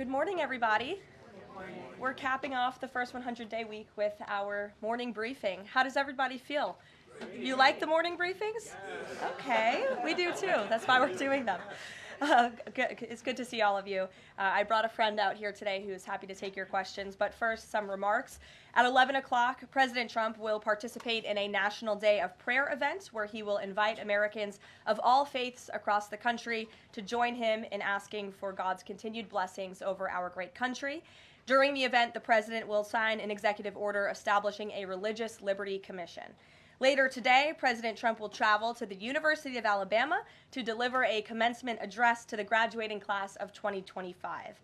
Good morning, everybody. We're capping off the first 100-day week with our morning briefing. How does everybody feel? You like the morning briefings? Okay, we do too. That's why we're doing them. It's good to see all of you. I brought a friend out here today who is happy to take your questions, but first, some remarks. At 11 o'clock, President Trump will participate in a National Day of Prayer event where he will invite Americans of all faiths across the country to join him in asking for God's continued blessings over our great country. During the event, the president will sign an executive order establishing a Religious Liberty Commission. Later today, President Trump will travel to the University of Alabama to deliver a commencement address to the graduating class of 2025.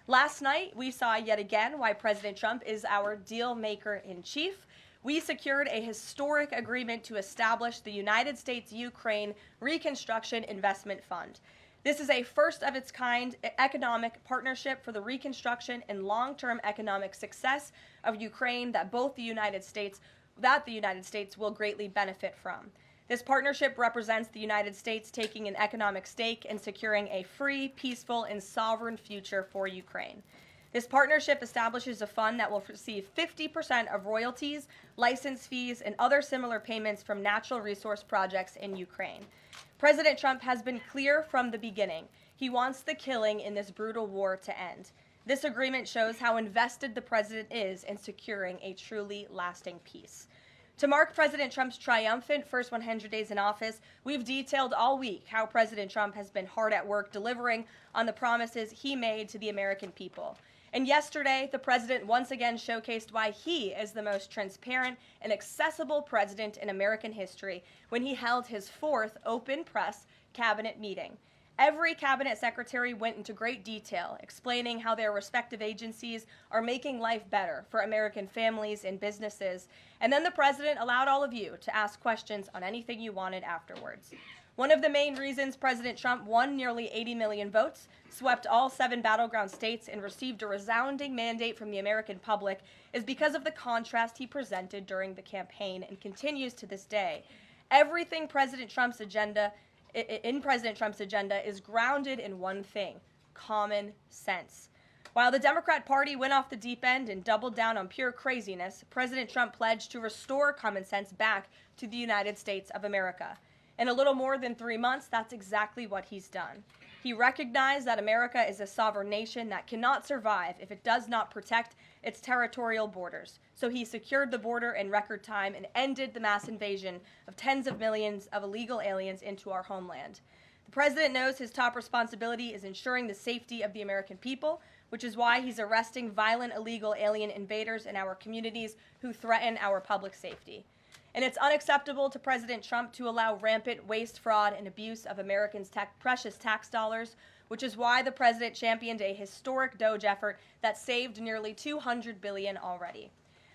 Last night, we saw yet again why President Trump is our deal maker in chief. We secured a historic agreement to establish the United States-Ukraine Reconstruction Investment Fund. This is a first-of-its-kind economic partnership for the reconstruction and long-term economic success of Ukraine that the United States will greatly benefit from. This partnership represents the United States taking an economic stake in securing a free, peaceful, and sovereign future for Ukraine. This partnership establishes a fund that will receive 50% of royalties, license fees, and other similar payments from natural resource projects in Ukraine. President Trump has been clear from the beginning. He wants the killing in this brutal war to end. This agreement shows how invested the president is in securing a truly lasting peace. To mark President Trump's triumphant first 100 days in office, we've detailed all week how President Trump has been hard at work delivering on the promises he made to the American people. And yesterday, the president once again showcased why he is the most transparent and accessible president in American history when he held his fourth open press cabinet meeting. Every cabinet secretary went into great detail, explaining how their respective agencies are making life better for American families and businesses. And then the president allowed all of you to ask questions on anything you wanted afterwards. One of the main reasons President Trump won nearly 80 million votes, swept all 7 battleground states, and received a resounding mandate from the American public is because of the contrast he presented during the campaign and continues to this day. Everything in President Trump's agenda is grounded in one thing: common sense. While the Democrat Party went off the deep end and doubled down on pure craziness, President Trump pledged to restore common sense back to the United States of America. In a little more than 3 months, that's exactly what he's done. He recognized that America is a sovereign nation that cannot survive if it does not protect its territorial borders. So he secured the border in record time and ended the mass invasion of tens of millions of illegal aliens into our homeland. The president knows his top responsibility is ensuring the safety of the American people, which is why he's arresting violent illegal alien invaders in our communities who threaten our public safety. And it's unacceptable to President Trump to allow rampant waste, fraud, and abuse of Americans' precious tax dollars, which is why the president championed a historic DOGE effort that saved nearly $200 billion already.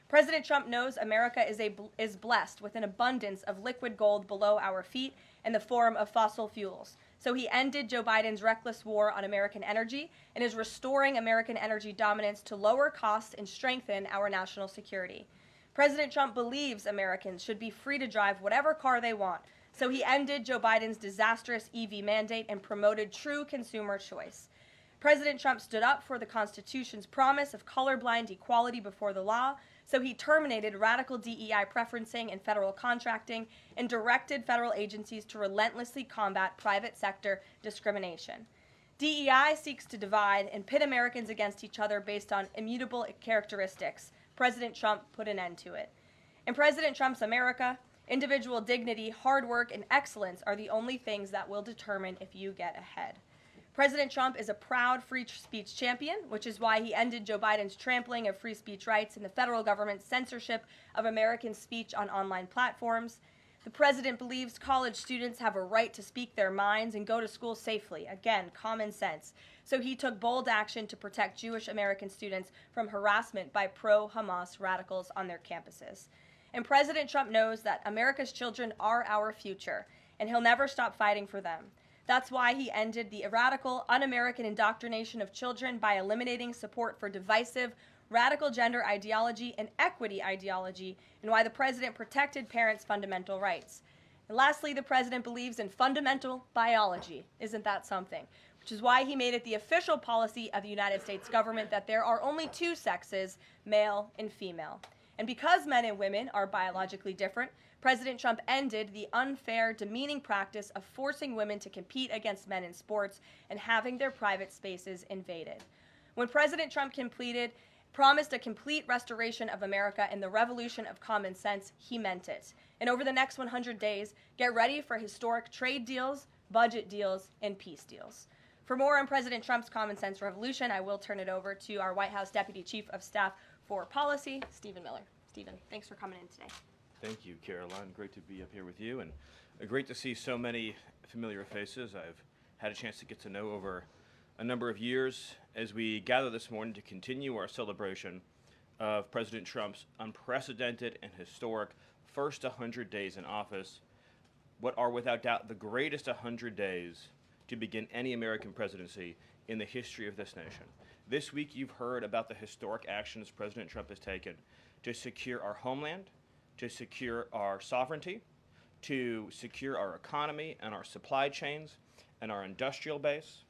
President Trump knows America is blessed with an abundance of liquid gold below our feet in the form of fossil fuels. So he ended Joe Biden's reckless war on American energy and is restoring American energy dominance to lower costs and strengthen our national security. President Trump believes Americans should be free to drive whatever car they want, so he ended Joe Biden's disastrous EV mandate and promoted true consumer choice. President Trump stood up for the Constitution's promise of colorblind equality before the law, so he terminated radical DEI preferencing and federal contracting and directed federal agencies to relentlessly combat private sector discrimination. DEI seeks to divide and pit Americans against each other based on immutable characteristics. President Trump put an end to it. In President Trump's America, individual dignity, hard work, and excellence are the only things that will determine if you get ahead. President Trump is a proud free speech champion, which is why he ended Joe Biden's trampling of free speech rights and the federal government's censorship of American speech on online platforms. The president believes college students have a right to speak their minds and go to school safely. Again, common sense. So he took bold action to protect Jewish American students from harassment by pro-Hamas radicals on their campuses. And President Trump knows that America's children are our future, and he'll never stop fighting for them. That's why he ended the radical, un-American indoctrination of children by eliminating support for divisive, radical gender ideology and equity ideology, and why the president protected parents' fundamental rights. And lastly, the president believes in fundamental biology. Isn't that something? which is why he made it the official policy of the United States government that there are only two sexes, male and female. And because men and women are biologically different, President Trump ended the unfair, demeaning practice of forcing women to compete against men in sports and having their private spaces invaded. When President Trump promised a complete restoration of America and the revolution of common sense, he meant it. And over the next 100 days, get ready for historic trade deals, budget deals, and peace deals. For more on President Trump's common sense revolution, I will turn it over to our White House Deputy Chief of Staff for Policy, Stephen Miller. Stephen, thanks for coming in today. Thank you, Caroline. Great to be up here with you, and great to see so many familiar faces I've had a chance to get to know over a number of years as we gather this morning to continue our celebration of President Trump's unprecedented and historic first 100 days in office, what are without doubt the greatest 100 days to begin any American presidency in the history of this nation. This week you've heard about the historic actions President Trump has taken to secure our homeland, to secure our sovereignty, to secure our economy and our supply chains and our industrial base.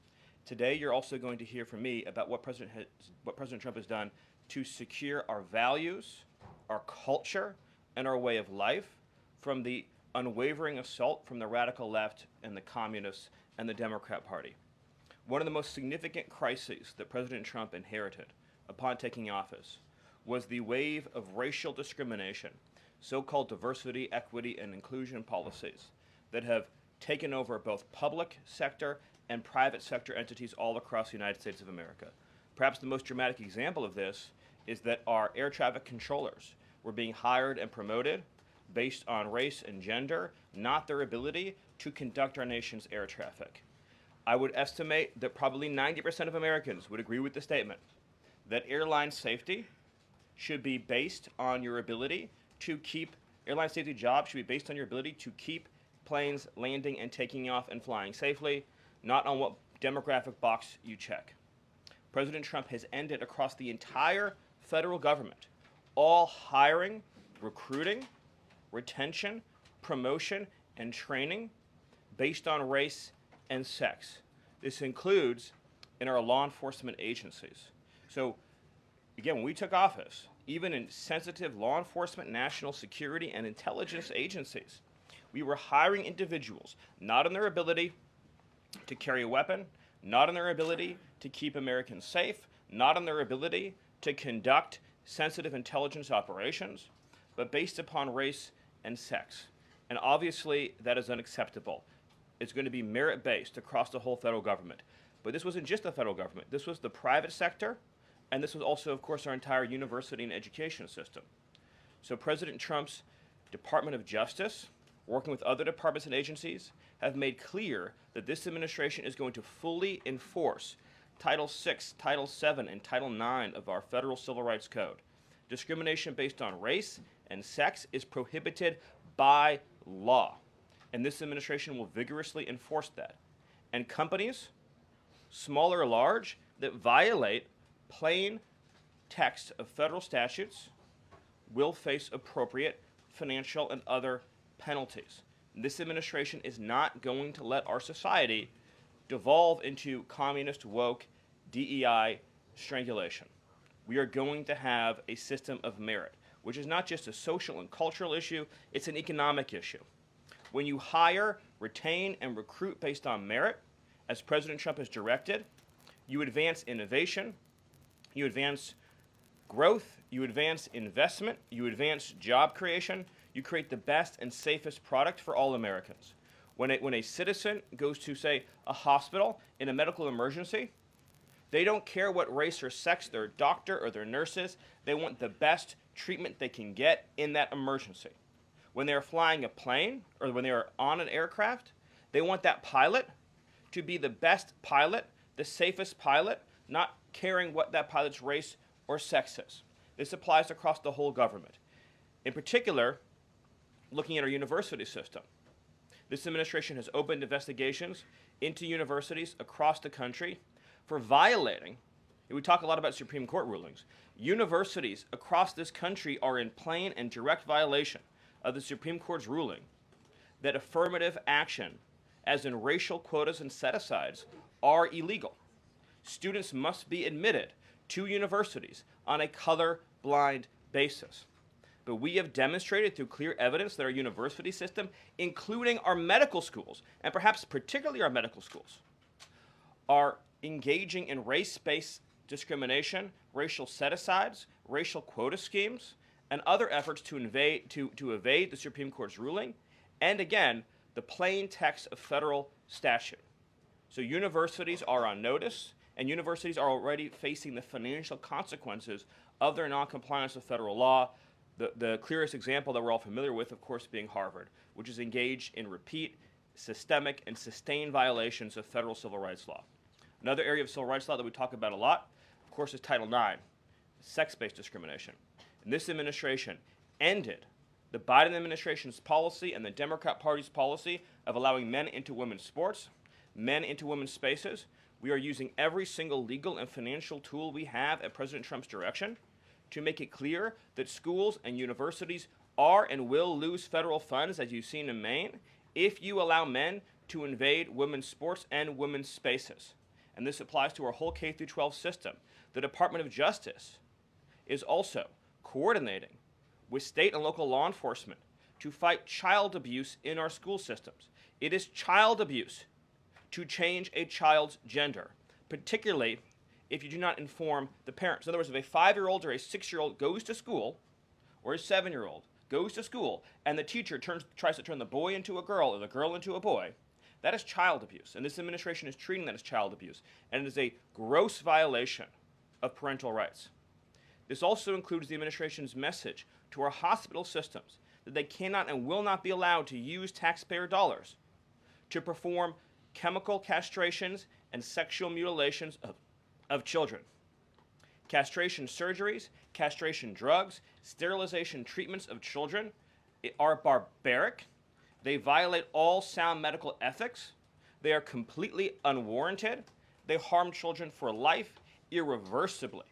Today you're also going to hear from me about what President Trump has done to secure our values, our culture, and our way of life from the unwavering assault from the radical left and the communists and the Democrat Party. One of the most significant crises that President Trump inherited upon taking office was the wave of racial discrimination, so-called diversity, equity, and inclusion policies that have taken over both public sector and private sector entities all across the United States of America. Perhaps the most dramatic example of this is that our air traffic controllers were being hired and promoted based on race and gender, not their ability to conduct our nation's air traffic. I would estimate that probably 90% of Americans would agree with the statement that airline safety should be based on your ability to keep, airline safety jobs should be based on your ability to keep planes landing and taking off and flying safely, not on what demographic box you check. President Trump has ended across the entire federal government all hiring, recruiting, retention, promotion, and training based on race and sex. This includes in our law enforcement agencies. So again, when we took office, even in sensitive law enforcement, national security, and intelligence agencies, we were hiring individuals not on their ability to carry a weapon, not on their ability to keep Americans safe, not on their ability to conduct sensitive intelligence operations, but based upon race and sex. And obviously, that is unacceptable. It's going to be merit-based across the whole federal government. But this wasn't just the federal government. This was the private sector, and this was also, of course, our entire university and education system. So President Trump's Department of Justice, working with other departments and agencies, have made clear that this administration is going to fully enforce Title VI, Title VII, and Title IX of our federal civil rights code. Discrimination based on race and sex is prohibited by law, and this administration will vigorously enforce that. And companies, small or large, that violate plain text of federal statutes will face appropriate financial and other penalties. This administration is not going to let our society devolve into communist, woke, DEI strangulation. We are going to have a system of merit, which is not just a social and cultural issue, it's an economic issue. When you hire, retain, and recruit based on merit, as President Trump has directed, you advance innovation, you advance growth, you advance investment, you advance job creation, you create the best and safest product for all Americans. When a citizen goes to, say, a hospital in a medical emergency, they don't care what race or sex their doctor or their nurse is. They want the best treatment they can get in that emergency. When they're flying a plane or when they are on an aircraft, they want that pilot to be the best pilot, the safest pilot, not caring what that pilot's race or sex is. This applies across the whole government. In particular, looking at our university system, this administration has opened investigations into universities across the country for violating, and we talk a lot about Supreme Court rulings, universities across this country are in plain and direct violation of the Supreme Court's ruling that affirmative action as in racial quotas and set-asides, are illegal. Students must be admitted to universities on a color-blind basis. But we have demonstrated through clear evidence that our university system, including our medical schools, and perhaps particularly our medical schools, are engaging in race-based discrimination, racial set-asides, racial quota schemes, and other efforts to evade the Supreme Court's ruling, and again, the plain text of federal statute. So universities are on notice, and universities are already facing the financial consequences of their noncompliance with federal law. The clearest example that we're all familiar with, of course, being Harvard, which is engaged in repeat, systemic, and sustained violations of federal civil rights law. Another area of civil rights law that we talk about a lot, of course, is Title IX, sex-based discrimination. And this administration ended the Biden administration's policy and the Democrat Party's policy of allowing men into women's sports, men into women's spaces. We are using every single legal and financial tool we have at President Trump's direction to make it clear that schools and universities are and will lose federal funds, as you've seen in Maine, if you allow men to invade women's sports and women's spaces. And this applies to our whole K-12 system. The Department of Justice is also coordinating with state and local law enforcement to fight child abuse in our school systems. It is child abuse to change a child's gender, particularly if you do not inform the parents. In other words, if a 5-year-old or a 6-year-old goes to school, or a 7-year-old goes to school, and the teacher tries to turn the boy into a girl or the girl into a boy, that is child abuse. And this administration is treating that as child abuse. And it is a gross violation of parental rights. This also includes the administration's message to our hospital systems that they cannot and will not be allowed to use taxpayer dollars to perform chemical castrations and sexual mutilations of children. Castration surgeries, castration drugs, sterilization treatments of children are barbaric. They violate all sound medical ethics. They are completely unwarranted. They harm children for life irreversibly.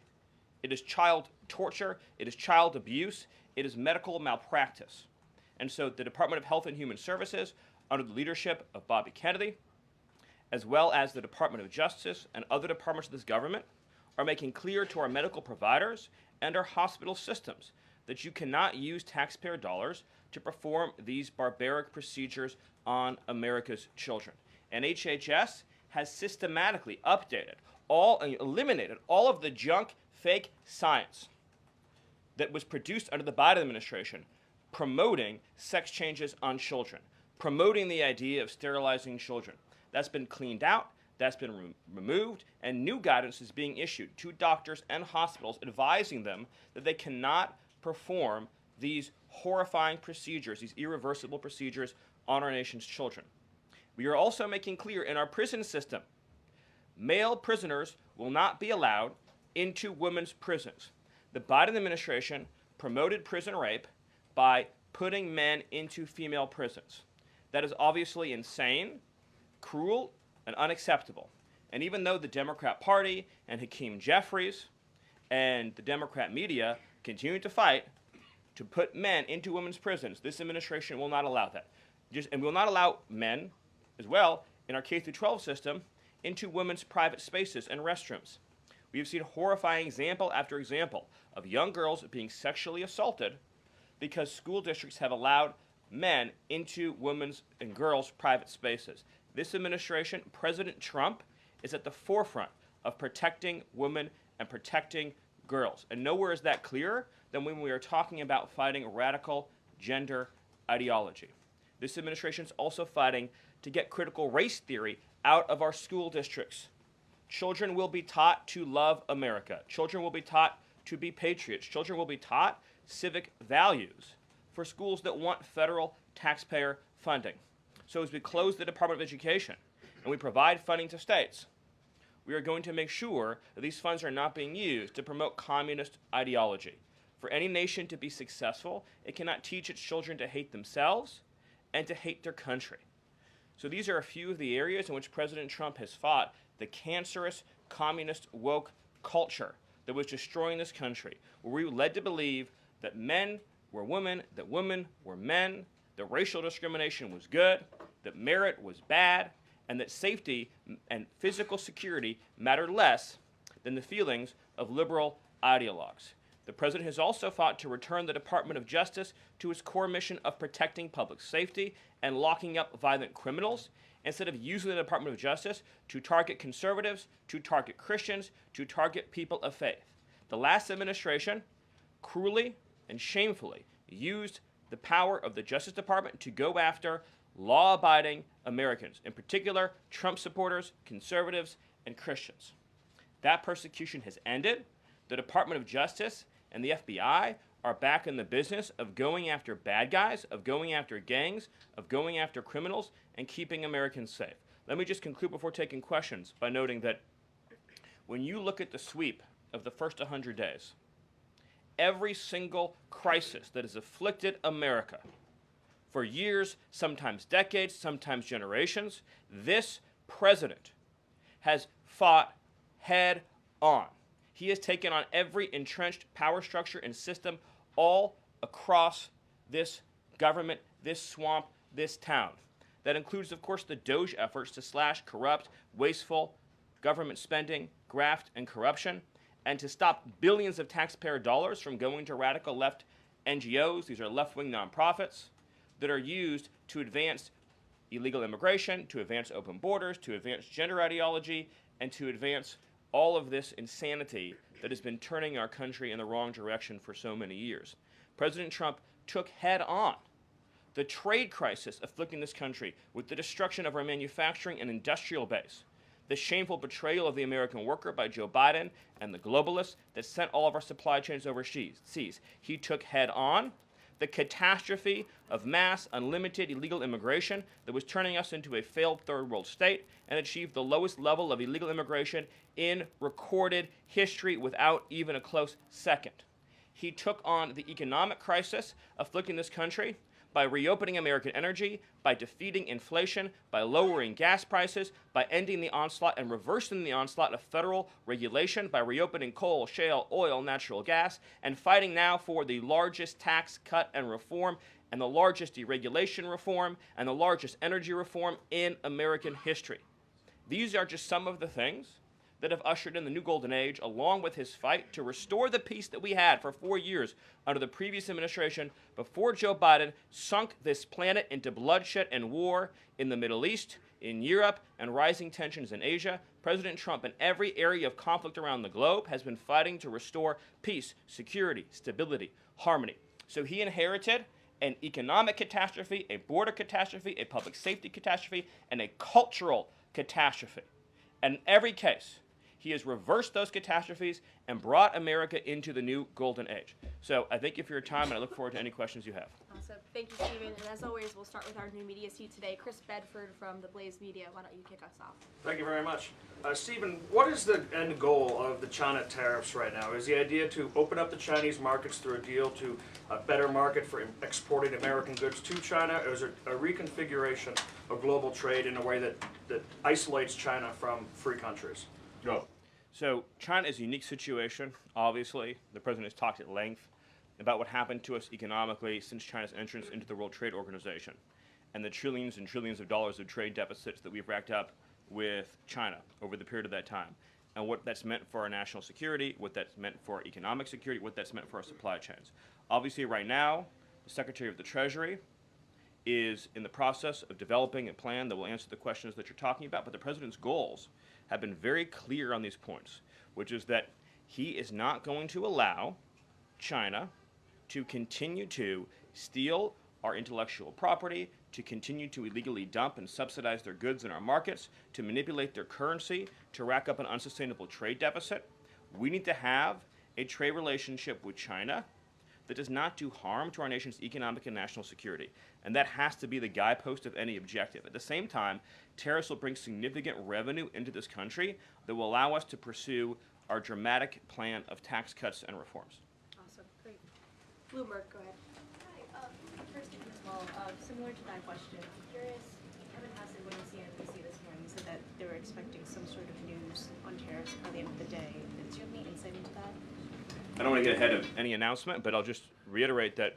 It is child torture. It is child abuse. It is medical malpractice. And so the Department of Health and Human Services, under the leadership of Bobby Kennedy, as well as the Department of Justice and other departments of this government, are making clear to our medical providers and our hospital systems that you cannot use taxpayer dollars to perform these barbaric procedures on America's children. And HHS has systematically eliminated all of the junk, fake science that was produced under the Biden administration promoting sex changes on children, promoting the idea of sterilizing children. That's been cleaned out, that's been removed, and new guidance is being issued to doctors and hospitals advising them that they cannot perform these horrifying procedures, these irreversible procedures on our nation's children. We are also making clear in our prison system, male prisoners will not be allowed into women's prisons. The Biden administration promoted prison rape by putting men into female prisons. That is obviously insane, cruel, and unacceptable. And even though the Democrat Party and Hakeem Jeffries and the Democrat media continue to fight to put men into women's prisons, this administration will not allow that. And will not allow men, as well, in our K-12 system, into women's private spaces and restrooms. We have seen horrifying example after example of young girls being sexually assaulted because school districts have allowed men into women's and girls' private spaces. This administration, President Trump, is at the forefront of protecting women and protecting girls. And nowhere is that clearer than when we are talking about fighting radical gender ideology. This administration is also fighting to get critical race theory out of our school districts. Children will be taught to love America. Children will be taught to be patriots. Children will be taught civic values for schools that want federal taxpayer funding. So as we close the Department of Education and we provide funding to states, we are going to make sure that these funds are not being used to promote communist ideology. For any nation to be successful, it cannot teach its children to hate themselves and to hate their country. So these are a few of the areas in which President Trump has fought the cancerous, communist, woke culture that was destroying this country, where we were led to believe that men were women, that women were men, that racial discrimination was good, that merit was bad, and that safety and physical security mattered less than the feelings of liberal ideologues. The president has also fought to return the Department of Justice to its core mission of protecting public safety and locking up violent criminals, instead of using the Department of Justice to target conservatives, to target Christians, to target people of faith. The last administration cruelly and shamefully used the power of the Justice Department to go after law-abiding Americans, in particular Trump supporters, conservatives, and Christians. That persecution has ended. The Department of Justice and the FBI are back in the business of going after bad guys, of going after gangs, of going after criminals, and keeping Americans safe. Let me just conclude before taking questions by noting that when you look at the sweep of the first 100 days, every single crisis that has afflicted America for years, sometimes decades, sometimes generations, this president has fought head on. He has taken on every entrenched power structure and system all across this government, this swamp, this town. That includes, of course, the Doge efforts to slash corrupt, wasteful government spending, graft, and corruption, and to stop billions of taxpayer dollars from going to radical left NGOs. These are left-wing nonprofits that are used to advance illegal immigration, to advance open borders, to advance gender ideology, and to advance all of this insanity that has been turning our country in the wrong direction for so many years. President Trump took head on the trade crisis afflicting this country with the destruction of our manufacturing and industrial base, the shameful betrayal of the American worker by Joe Biden and the globalists that sent all of our supply chains overseas. He took head on the catastrophe of mass, unlimited illegal immigration that was turning us into a failed third world state, and achieved the lowest level of illegal immigration in recorded history without even a close second. He took on the economic crisis afflicting this country by reopening American energy, by defeating inflation, by lowering gas prices, by ending the onslaught and reversing the onslaught of federal regulation, by reopening coal, shale, oil, natural gas, and fighting now for the largest tax cut and reform, and the largest deregulation reform, and the largest energy reform in American history. These are just some of the things that have ushered in the new golden age, along with his fight to restore the peace that we had for 4 years under the previous administration before Joe Biden sunk this planet into bloodshed and war in the Middle East, in Europe, and rising tensions in Asia. President Trump, in every area of conflict around the globe, has been fighting to restore peace, security, stability, harmony. So he inherited an economic catastrophe, a border catastrophe, a public safety catastrophe, and a cultural catastrophe. And in every case, he has reversed those catastrophes and brought America into the new golden age. So I thank you for your time, and I look forward to any questions you have. Awesome. Thank you, Stephen. And as always, we'll start with our new media seat today. Chris Bedford from the Blaze Media. Why don't you kick us off? Thank you very much. Stephen, what is the end goal of the China tariffs right now? Is the idea to open up the Chinese markets through a deal to a better market for exporting American goods to China, or is it a reconfiguration of global trade in a way that isolates China from free countries? Go. So China is a unique situation, obviously. The president has talked at length about what happened to us economically since China's entrance into the World Trade Organization and the trillions and trillions of dollars of trade deficits that we've racked up with China over the period of that time, and what that's meant for our national security, what that's meant for our economic security, what that's meant for our supply chains. Obviously, right now, the Secretary of the Treasury is in the process of developing a plan that will answer the questions that you're talking about, but the president's goals have been very clear on these points, which is that he is not going to allow China to continue to steal our intellectual property, to continue to illegally dump and subsidize their goods in our markets, to manipulate their currency, to rack up an unsustainable trade deficit. We need to have a trade relationship with China that does not do harm to our nation's economic and national security. And that has to be the guidepost of any objective. At the same time, tariffs will bring significant revenue into this country that will allow us to pursue our dramatic plan of tax cuts and reforms. Awesome. Great. Bloomberg, go ahead. Hi. First, as well, similar to that question, I'm curious, Kevin Hassett, when on CNBC this morning, said that they were expecting some sort of news on tariffs by the end of the day. Do you have any insight into that? I don't want to get ahead of any announcement, but I'll just reiterate that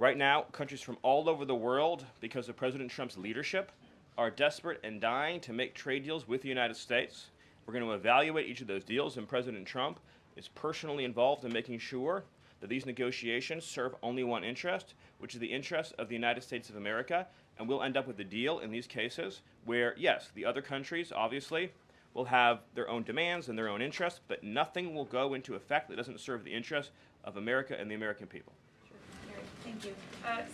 Right now, countries from all over the world, because of President Trump's leadership, are desperate and dying to make trade deals with the United States. We're going to evaluate each of those deals, and President Trump is personally involved in making sure that these negotiations serve only one interest, which is the interest of the United States of America, and we'll end up with a deal in these cases where, yes, the other countries, obviously, will have their own demands and their own interests, but nothing will go into effect that doesn't serve the interests of America and the American people. Thank you.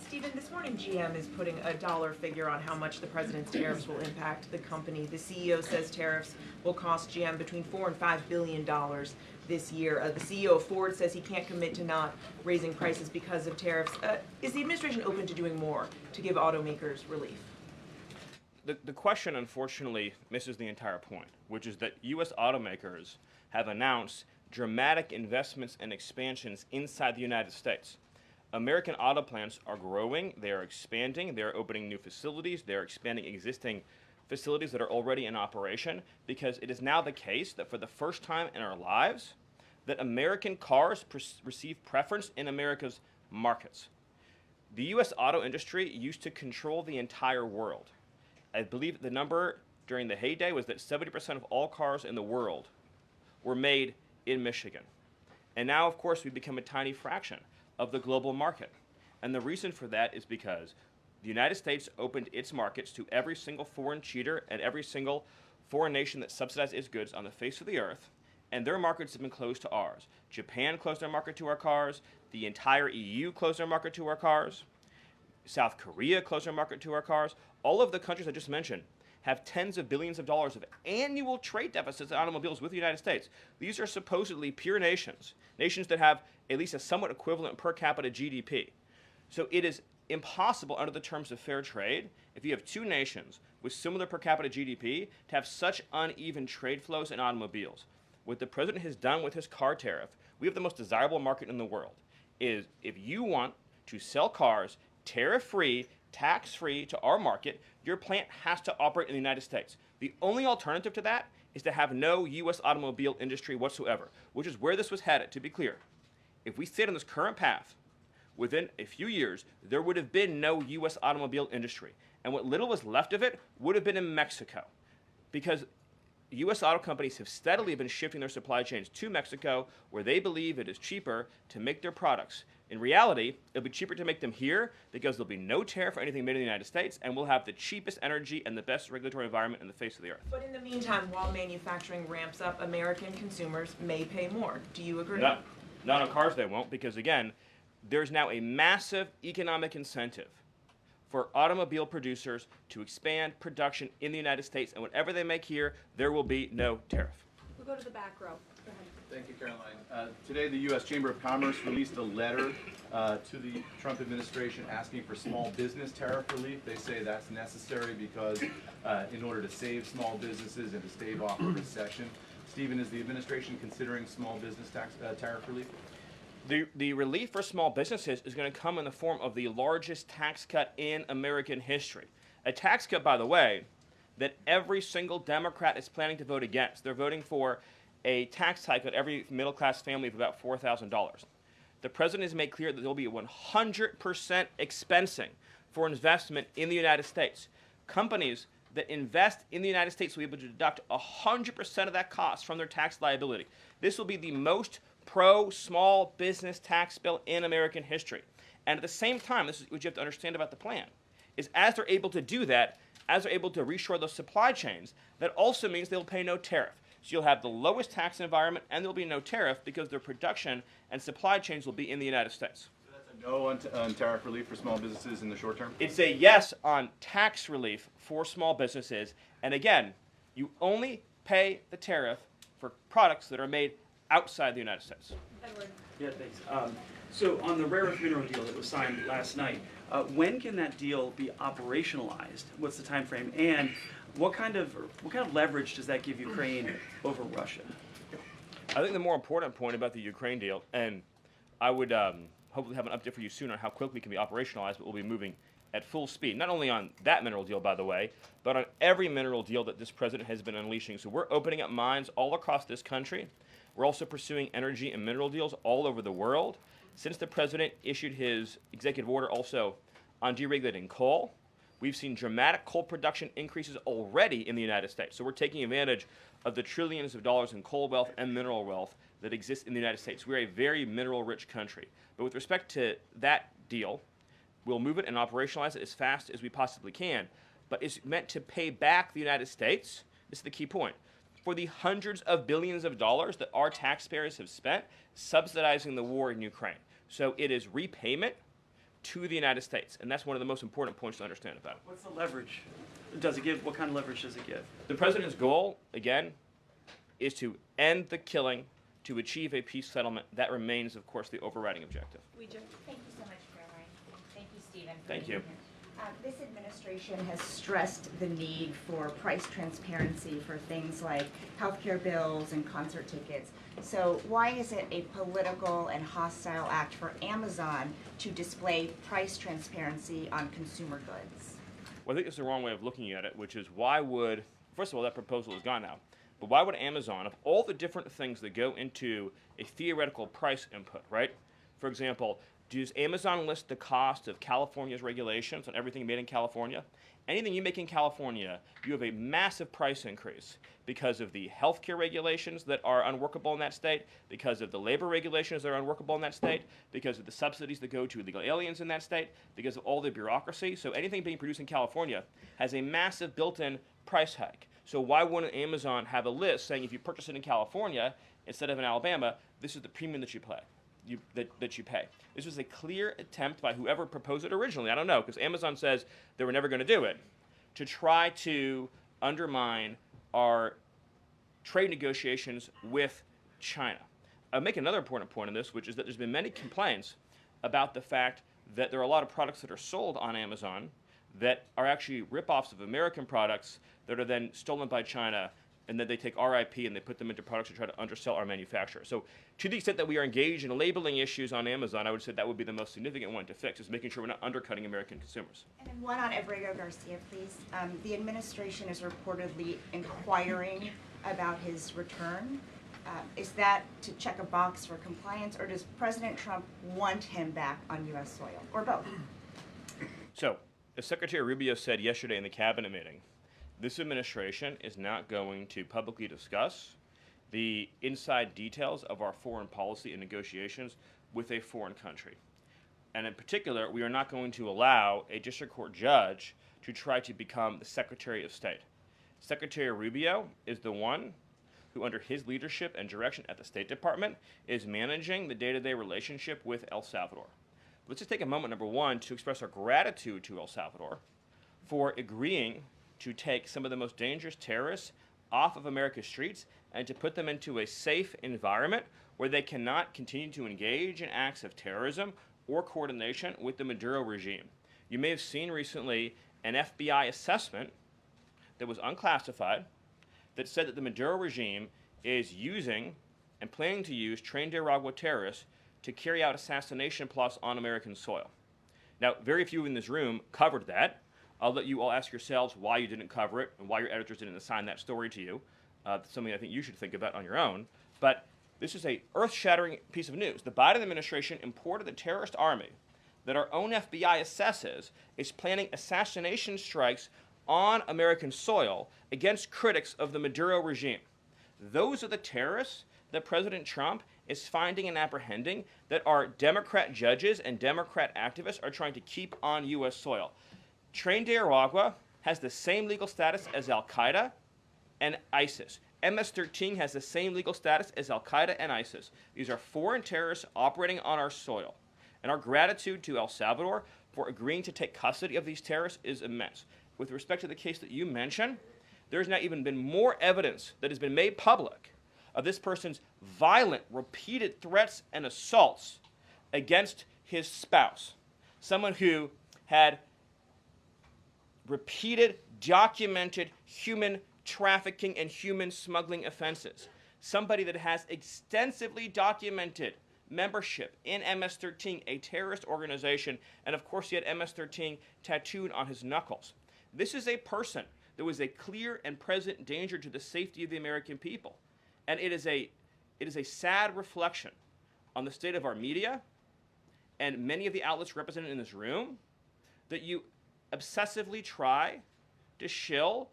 Stephen, this morning GM is putting a dollar figure on how much the president's tariffs will impact the company. The CEO says tariffs will cost GM between $4 and $5 billion this year. The CEO of Ford says he can't commit to not raising prices because of tariffs. Is the administration open to doing more to give automakers relief? The question, unfortunately, misses the entire point, which is that U.S. automakers have announced dramatic investments and expansions inside the United States. American auto plants are growing, they are expanding, they are opening new facilities, they are expanding existing facilities that are already in operation, because it is now the case that for the first time in our lives, that American cars receive preference in America's markets. The U.S. auto industry used to control the entire world. I believe the number during the heyday was that 70% of all cars in the world were made in Michigan. And now, of course, we've become a tiny fraction of the global market. And the reason for that is because the United States opened its markets to every single foreign cheater and every single foreign nation that subsidized its goods on the face of the earth, and their markets have been closed to ours. Japan closed their market to our cars, the entire EU closed their market to our cars, South Korea closed their market to our cars. All of the countries I just mentioned have tens of billions of dollars of annual trade deficits in automobiles with the United States. These are supposedly pure nations, nations that have at least a somewhat equivalent per capita GDP. So it is impossible under the terms of fair trade, if you have two nations with similar per capita GDP, to have such uneven trade flows in automobiles. What the president has done with his car tariff, we have the most desirable market in the world, is if you want to sell cars tariff-free, tax-free to our market, your plant has to operate in the United States. The only alternative to that is to have no U.S. automobile industry whatsoever, which is where this was headed, to be clear. If we stayed on this current path, within a few years, there would have been no U.S. automobile industry. And what little was left of it would have been in Mexico. Because U.S. auto companies have steadily been shifting their supply chains to Mexico, where they believe it is cheaper to make their products. In reality, it'll be cheaper to make them here because there'll be no tariff for anything made in the United States, and we'll have the cheapest energy and the best regulatory environment in the face of the earth. But in the meantime, while manufacturing ramps up, American consumers may pay more. Do you agree? Not on cars they won't, because again, there's now a massive economic incentive for automobile producers to expand production in the United States, and whatever they make here, there will be no tariff. We'll go to the back row. Go ahead. Thank you, Caroline. Today, the U.S. Chamber of Commerce released a letter to the Trump administration asking for small business tariff relief. They say that's necessary because in order to save small businesses and to stave off a recession. Stephen, is the administration considering small business tariff relief? The relief for small businesses is going to come in the form of the largest tax cut in American history. A tax cut, by the way, that every single Democrat is planning to vote against. They're voting for a tax hike on every middle-class family of about $4,000. The president has made clear that there will be 100% expensing for investment in the United States. Companies that invest in the United States will be able to deduct 100% of that cost from their tax liability. This will be the most pro-small business tax bill in American history. And at the same time, this is what you have to understand about the plan, is as they're able to do that, as they're able to reshore those supply chains, that also means they'll pay no tariff. So you'll have the lowest tax environment, and there'll be no tariff because their production and supply chains will be in the United States. So that's a no on tariff relief for small businesses in the short term? It's a yes on tax relief for small businesses. And again, you only pay the tariff for products that are made outside the United States. Edward. Yeah, thanks. So on the rare earth mineral deal that was signed last night, when can that deal be operationalized? What's the time frame? And what kind of leverage does that give Ukraine over Russia? I think the more important point about the Ukraine deal, and I would hopefully have an update for you soon on how quickly it can be operationalized, but we'll be moving at full speed, not only on that mineral deal, by the way, but on every mineral deal that this president has been unleashing. So we're opening up mines all across this country. We're also pursuing energy and mineral deals all over the world. Since the president issued his executive order also on deregulating coal, we've seen dramatic coal production increases already in the United States. So we're taking advantage of the trillions of dollars in coal wealth and mineral wealth that exists in the United States. We're a very mineral-rich country. But with respect to that deal, we'll move it and operationalize it as fast as we possibly can. But it's meant to pay back the United States, this is the key point, for the hundreds of billions of dollars that our taxpayers have spent subsidizing the war in Ukraine. So it is repayment to the United States, and that's one of the most important points to understand about it. What's the leverage? Does it give? What kind of leverage does it give? The president's goal, again, is to end the killing, to achieve a peace settlement. That remains, of course, the overriding objective. Thank you so much, Caroline. Thank you, Stephen. for Thank being you. here. This administration has stressed the need for price transparency for things like healthcare bills and concert tickets. So why is it a political and hostile act for Amazon to display price transparency on consumer goods? Well, I think it's the wrong way of looking at it, which is why would, first of all, that proposal is gone now, but why would Amazon, of all the different things that go into a theoretical price input, right? For example, does Amazon list the cost of California's regulations on everything made in California? Anything you make in California, you have a massive price increase because of the healthcare regulations that are unworkable in that state, because of the labor regulations that are unworkable in that state, because of the subsidies that go to illegal aliens in that state, because of all the bureaucracy. So anything being produced in California has a massive built-in price hike. So why wouldn't Amazon have a list saying if you purchase it in California instead of in Alabama, this is the premium that you pay? That you pay. This was a clear attempt by whoever proposed it originally, I don't know, because Amazon says they were never going to do it, to try to undermine our trade negotiations with China. I'll make another important point on this, which is that there's been many complaints about the fact that there are a lot of products that are sold on Amazon that are actually ripoffs of American products that are then stolen by China, and then they take our IP and they put them into products to try to undersell our manufacturers. So to the extent that we are engaged in labeling issues on Amazon, I would say that would be the most significant one to fix, is making sure we're not undercutting American consumers. And then one on Abrego Garcia, please. The administration is reportedly inquiring about his return. Is that to check a box for compliance, or does President Trump want him back on U.S. soil, or both? So, as Secretary Rubio said yesterday in the cabinet meeting, this administration is not going to publicly discuss the inside details of our foreign policy and negotiations with a foreign country. And in particular, we are not going to allow a district court judge to try to become the Secretary of State. Secretary Rubio is the one who, under his leadership and direction at the State Department, is managing the day-to-day relationship with El Salvador. Let's just take a moment, number one, to express our gratitude to El Salvador for agreeing to take some of the most dangerous terrorists off of America's streets and to put them into a safe environment where they cannot continue to engage in acts of terrorism or coordination with the Maduro regime. You may have seen recently an FBI assessment that was unclassified that said that the Maduro regime is using and planning to use trained Aragua terrorists to carry out assassination plots on American soil. Now, very few in this room covered that. I'll let you all ask yourselves why you didn't cover it and why your editors didn't assign that story to you. That's something I think you should think about on your own. But this is a earth-shattering piece of news. The Biden administration imported the terrorist army that our own FBI assesses is planning assassination strikes on American soil against critics of the Maduro regime. Those are the terrorists that President Trump is finding and apprehending that our Democrat judges and Democrat activists are trying to keep on U.S. soil. Train de Aragua has the same legal status as Al-Qaeda and ISIS. MS-13 has the same legal status as Al-Qaeda and ISIS. These are foreign terrorists operating on our soil. And our gratitude to El Salvador for agreeing to take custody of these terrorists is immense. With respect to the case that you mentioned, there's now even been more evidence that has been made public of this person's violent, repeated threats and assaults against his spouse, someone who had repeated, documented human trafficking and human smuggling offenses. Somebody that has extensively documented membership in MS-13, a terrorist organization, and of course he had MS-13 tattooed on his knuckles. This is a person that was a clear and present danger to the safety of the American people. And it is a sad reflection on the state of our media and many of the outlets represented in this room, that you obsessively try to shill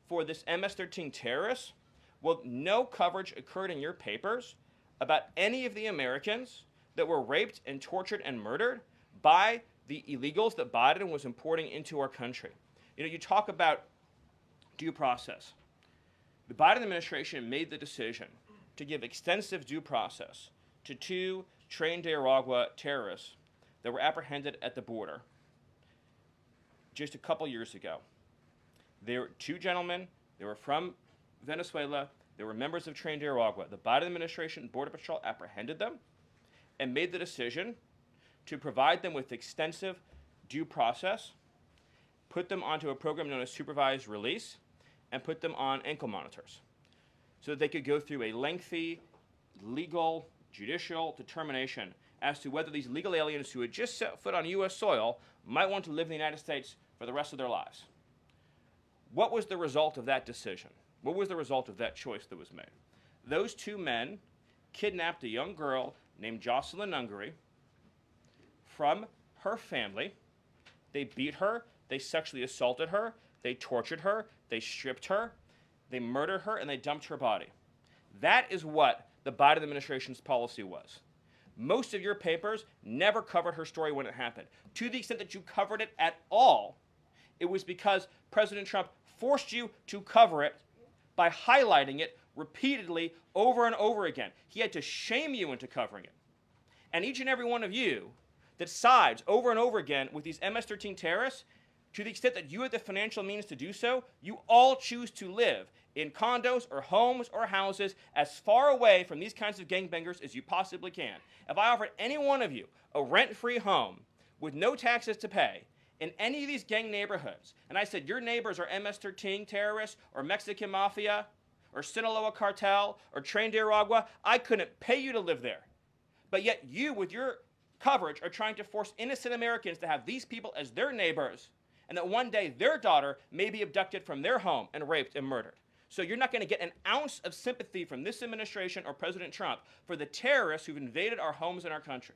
for this MS-13 terrorist, well, no coverage occurred in your papers about any of the Americans that were raped and tortured and murdered by the illegals that Biden was importing into our country. You know, you talk about due process. The Biden administration made the decision to give extensive due process to 2 trained Nicaragua terrorists that were apprehended at the border just a couple years ago. They were 2 gentlemen. They were from Venezuela. They were members of trained Nicaragua. The Biden administration Border Patrol apprehended them and made the decision to provide them with extensive due process, put them onto a program known as supervised release, and put them on ankle monitors so that they could go through a lengthy legal, judicial determination as to whether these legal aliens who had just set foot on U.S. soil might want to live in the United States for the rest of their lives. What was the result of that decision? What was the result of that choice that was made? Those 2 men kidnapped a young girl named Jocelyn Ungary from her family. They beat her, they sexually assaulted her, they tortured her, they stripped her, they murdered her, and they dumped her body. That is what the Biden administration's policy was. Most of your papers never covered her story when it happened. To the extent that you covered it at all, it was because President Trump forced you to cover it by highlighting it repeatedly over and over again. He had to shame you into covering it. And each and every one of you that sides over and over again with these MS-13 terrorists, to the extent that you have the financial means to do so, you all choose to live in condos or homes or houses as far away from these kinds of gangbangers as you possibly can. If I offered any one of you a rent-free home with no taxes to pay in any of these gang neighborhoods, and I said your neighbors are MS-13 terrorists or Mexican mafia or Sinaloa cartel or trained Nicaragua, I couldn't pay you to live there. But yet you, with your coverage, are trying to force innocent Americans to have these people as their neighbors, and that one day their daughter may be abducted from their home and raped and murdered. So you're not going to get an ounce of sympathy from this administration or President Trump for the terrorists who've invaded our homes and our country.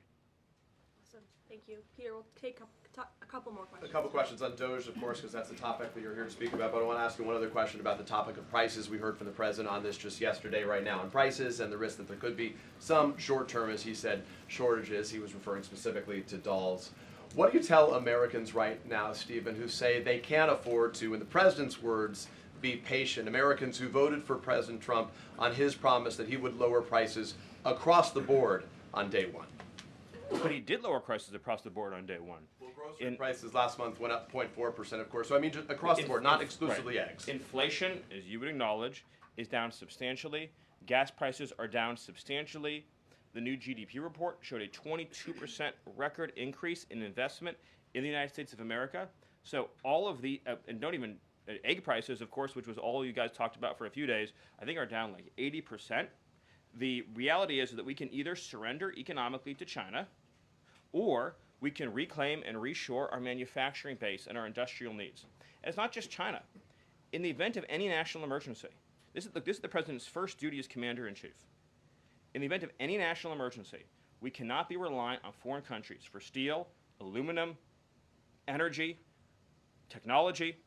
Awesome. Thank you. Peter, we'll take a couple more questions. A couple questions on doers, of course, because that's the topic that you're here to speak about. But I want to ask you one other question about the topic of prices. We heard from the president on this just yesterday, right now, on prices and the risk that there could be some short-term, as he said, shortages. He was referring specifically to dolls. What do you tell Americans right now, Stephen, who say they can't afford to, in the president's words, be patient? Americans who voted for President Trump on his promise that he would lower prices across the board on day one. But he did lower prices across the board on day one. Well, grocery prices last month went up 0.4%, of course. So I mean, just across the board, not exclusively eggs. Inflation, as you would acknowledge, is down substantially. Gas prices are down substantially. The new GDP report showed a 22% record increase in investment in the United States of America. So all of the, and don't even, egg prices, of course, which was all you guys talked about for a few days, I think are down like 80%. The reality is that we can either surrender economically to China, or we can reclaim and reshore our manufacturing base and our industrial needs. And it's not just China. In the event of any national emergency, this is the president's first duty as commander-in-chief. In the event of any national emergency, we cannot be reliant on foreign countries for steel, aluminum, energy, technology,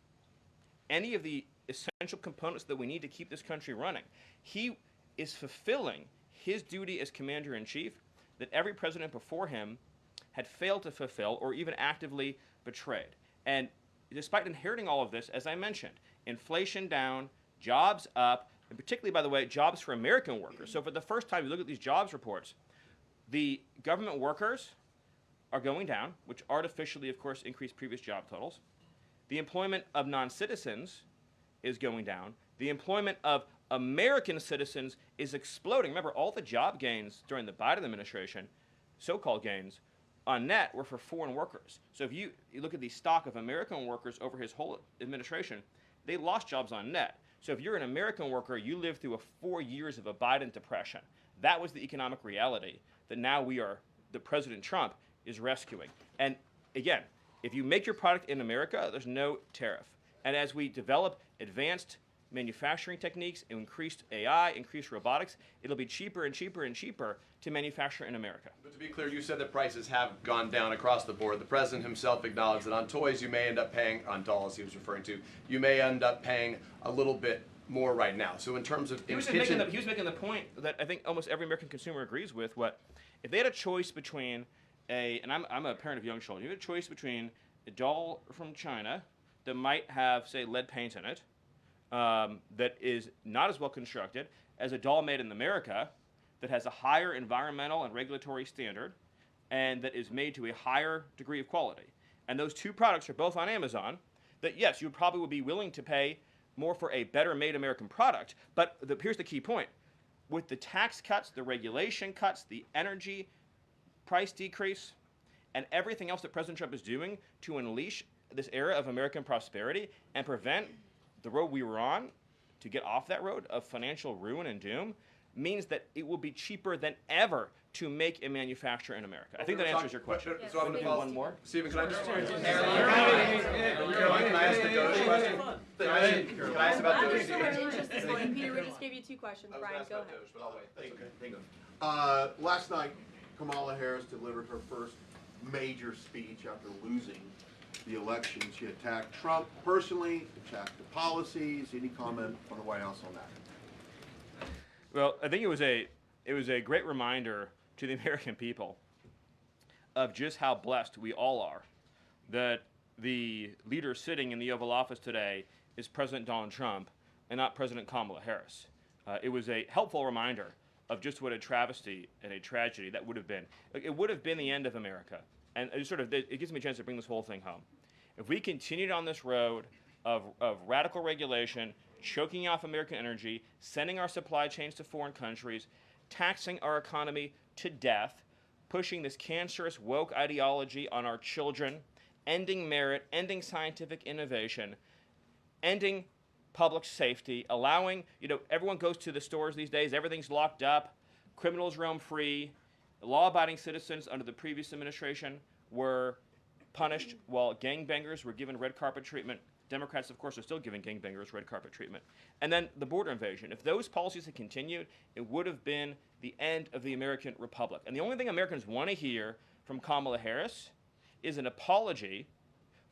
any of the essential components that we need to keep this country running. He is fulfilling his duty as commander-in-chief that every president before him had failed to fulfill or even actively betrayed. And despite inheriting all of this, as I mentioned, inflation down, jobs up, and particularly, by the way, jobs for American workers. So for the first time, you look at these jobs reports, the government workers are going down, which artificially, of course, increased previous job totals. The employment of non-citizens is going down. The employment of American citizens is exploding. Remember, all the job gains during the Biden administration, so-called gains, on net were for foreign workers. So if you look at the stock of American workers over his whole administration, they lost jobs on net. So if you're an American worker, you lived through 4 years of a Biden depression. That was the economic reality that now that President Trump is rescuing. And again, if you make your product in America, there's no tariff. And as we develop advanced manufacturing techniques, increased AI, increased robotics. It'll be cheaper and cheaper and cheaper to manufacture in America. But to be clear, you said that prices have gone down across the board. The president himself acknowledged that on toys you may end up paying, on dolls he was referring to, you may end up paying a little bit more right now. So in terms of he was making the point that I think almost every American consumer agrees with. If they had a choice between and I'm a parent of young children, you had a choice between a doll from China that might have, say, lead paint in it, that is not as well constructed as a doll made in America that has a higher environmental and regulatory standard and that is made to a higher degree of quality. And those two products are both on Amazon, that yes, you probably would be willing to pay more for a better made American product, but here's the key point. With the tax cuts, the regulation cuts, the energy price decrease, and everything else that President Trump is doing to unleash this era of American prosperity and prevent the road we were on to get off that road of financial ruin and doom, means that it will be cheaper than ever to make and manufacture in America. I think that answers your question. So I'm going to one more. Stephen, can I just... Caroline, can I ask the Doge question? Can I ask about Doge? Peter, we just gave you 2 questions. Brian, go ahead. Doge, but I'll wait. Thank you. Last night, Kamala Harris delivered her first major speech after losing the election. She attacked Trump personally, attacked the policies. Any comment from the White House on that? Well, I think it was a great reminder to the American people of just how blessed we all are that the leader sitting in the Oval Office today is President Donald Trump and not President Kamala Harris. It was a helpful reminder of just what a travesty and a tragedy that would have been. It would have been the end of America. And it gives me a chance to bring this whole thing home. If we continued on this road of radical regulation, choking off American energy, sending our supply chains to foreign countries, taxing our economy to death, pushing this cancerous woke ideology on our children, ending merit, ending scientific innovation, ending public safety, allowing, everyone goes to the stores these days, everything's locked up, criminals roam free, law-abiding citizens under the previous administration were punished while gangbangers were given red carpet treatment. Democrats, of course, are still giving gangbangers red carpet treatment. And then the border invasion. If those policies had continued, it would have been the end of the American Republic. And the only thing Americans want to hear from Kamala Harris is an apology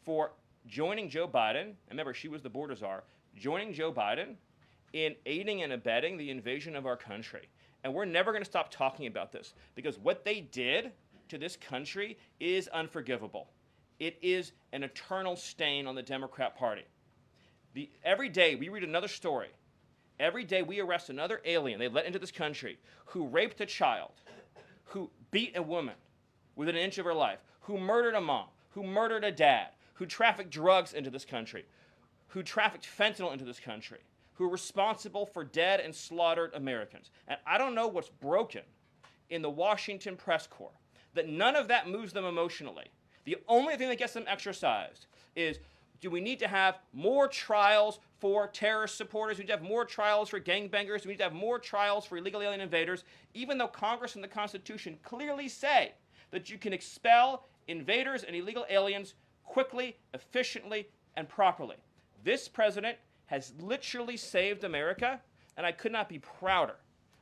for joining Joe Biden, and remember, she was the border czar, joining Joe Biden in aiding and abetting the invasion of our country. And we're never going to stop talking about this because what they did to this country is unforgivable. It is an eternal stain on the Democrat Party. Every day we read another story. Every day we arrest another alien they let into this country who raped a child, who beat a woman within an inch of her life, who murdered a mom, who murdered a dad, who trafficked drugs into this country, who trafficked fentanyl into this country, who are responsible for dead and slaughtered Americans. And I don't know what's broken in the Washington press corps, that none of that moves them emotionally. The only thing that gets them exercised is, do we need to have more trials for terrorist supporters? Do we need to have more trials for gangbangers? Do we need to have more trials for illegal alien invaders? Even though Congress and the Constitution clearly say that you can expel invaders and illegal aliens quickly, efficiently, and properly. This president has literally saved America, and I could not be prouder.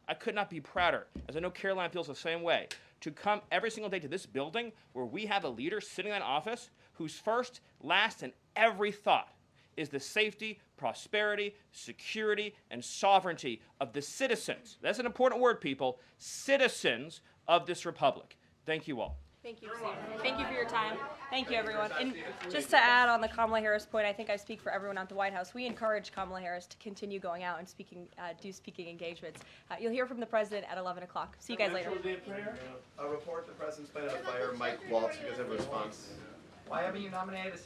I could not be prouder, as I know Karoline feels the same way, to come every single day to this building where we have a leader sitting in office whose first, last, and every thought is the safety, prosperity, security, and sovereignty of the citizens. That's an important word, people. Citizens of this republic. Thank you all. Thank you, Stephen. Thank you for your time. Thank you, everyone. And just to add on the Kamala Harris point, I think I speak for everyone at the White House. We encourage Kamala Harris to continue going out and do speaking engagements. You'll hear from the president at 11 o'clock. See you guys later. A report the president's planning to fire Mike Waltz. You guys have a response? Why haven't you nominated a